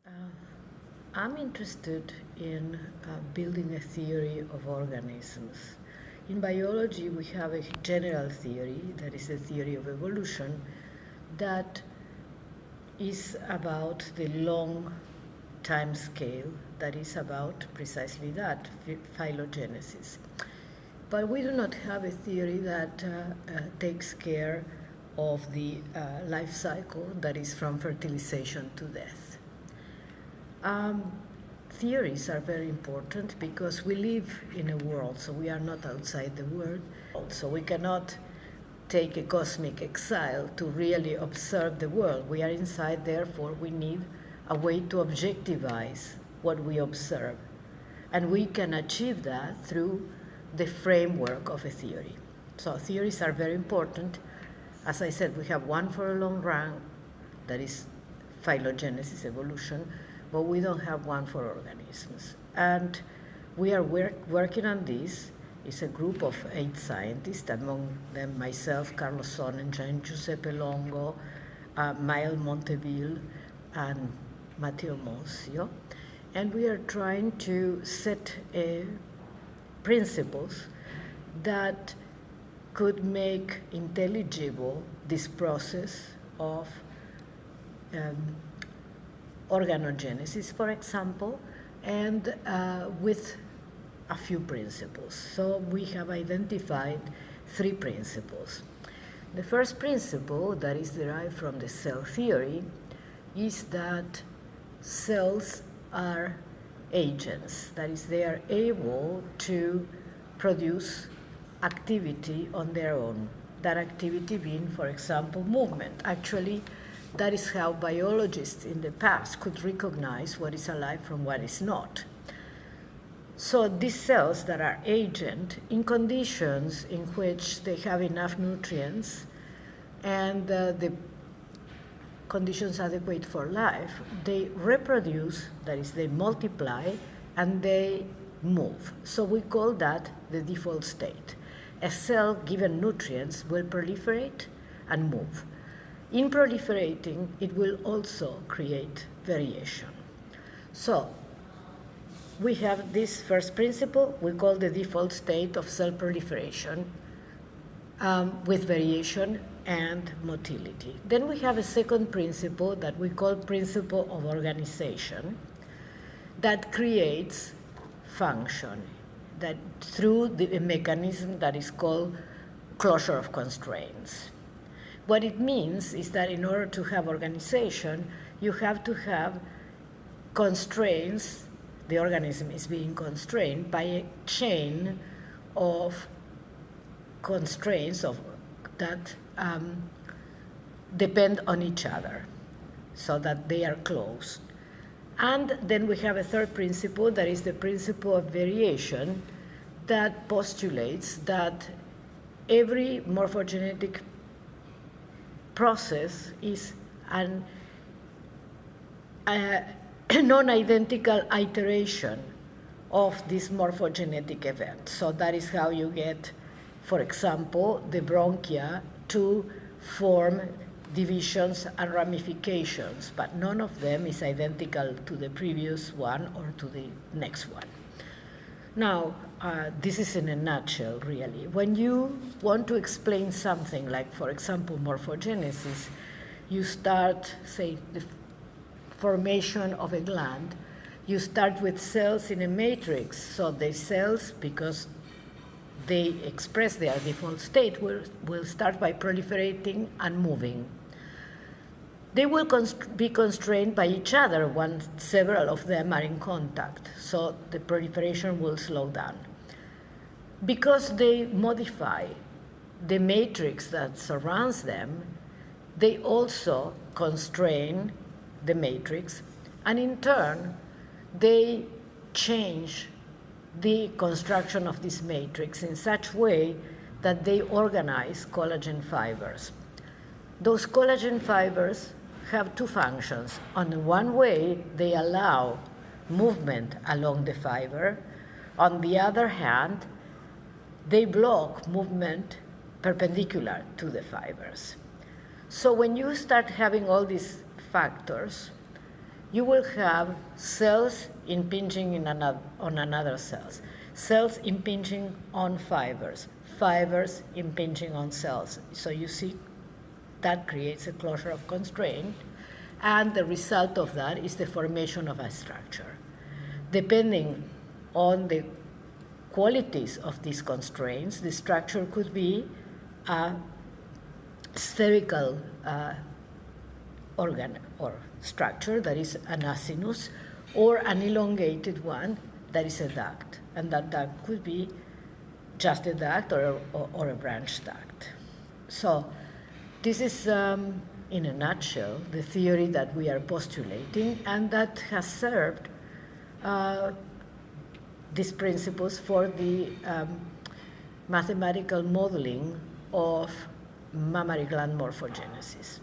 Uh, I'm interested in building a theory of organisms. In biology, we have a general theory, that is the theory of evolution, that is about the long time scale, that is about precisely that, phylogenesis. But we do not have a theory that takes care of the life cycle, that is from fertilization to death. Um, Theories are very important because we live in a world, so we are not outside the world. So we cannot take a cosmic exile to really observe the world. We are inside, therefore, we need a way to objectivize what we observe. And we can achieve that through the framework of a theory. So theories are very important. As I said, we have one for a long run, that is phylogenesis, evolution, but we don't have one for organisms. And we are working on this. It's a group of 8 scientists, among them myself, Carlos Sonnenschein, Giuseppe Longo, Mael Monteville, and Matteo Mosio. And we are trying to set principles that could make intelligible this process of organogenesis, for example, and with a few principles. So we have identified 3 principles. The first principle, that is derived from the cell theory, is that cells are agents. That is, they are able to produce activity on their own. That activity being, for example, movement. Actually, that is how biologists in the past could recognize what is alive from what is not. So these cells that are agent, in conditions in which they have enough nutrients and the conditions adequate for life, they reproduce, that is, they multiply, and they move. So we call that the default state. A cell, given nutrients, will proliferate and move. In proliferating, it will also create variation. So we have this first principle we call the default state of cell proliferation with variation and motility. Then we have a second principle that we call principle of organization that creates function, that through a mechanism that is called closure of constraints. What it means is that in order to have organization, you have to have constraints. The organism is being constrained by a chain of constraints that depend on each other, so that they are closed. And then we have a third principle, that is the principle of variation, that postulates that every morphogenetic process is a non-identical iteration of this morphogenetic event. So that is how you get, for example, the bronchia to form divisions and ramifications, but none of them is identical to the previous one or to the next one. Now, this is in a nutshell, really. When you want to explain something like, for example, morphogenesis, you start, say, the formation of a gland. You start with cells in a matrix. So the cells, because they express their default state, will start by proliferating and moving. They will be constrained by each other once several of them are in contact, so the proliferation will slow down. Because they modify the matrix that surrounds them, they also constrain the matrix, and in turn, they change the construction of this matrix in such way that they organize collagen fibers. Those collagen fibers have 2 functions. On the one way, they allow movement along the fiber. On the other hand, they block movement perpendicular to the fibers. So when you start having all these factors, you will have cells impinging on another cells, cells impinging on fibers, fibers impinging on cells. So you see that creates a closure of constraint, and the result of that is the formation of a structure. Depending on the qualities of these constraints, the structure could be a spherical organ or structure that is an acinus, or an elongated one that is a duct, and that duct could be just a duct or a branch duct. So this is, in a nutshell, the theory that we are postulating, and that has served these principles for the mathematical modeling of mammary gland morphogenesis.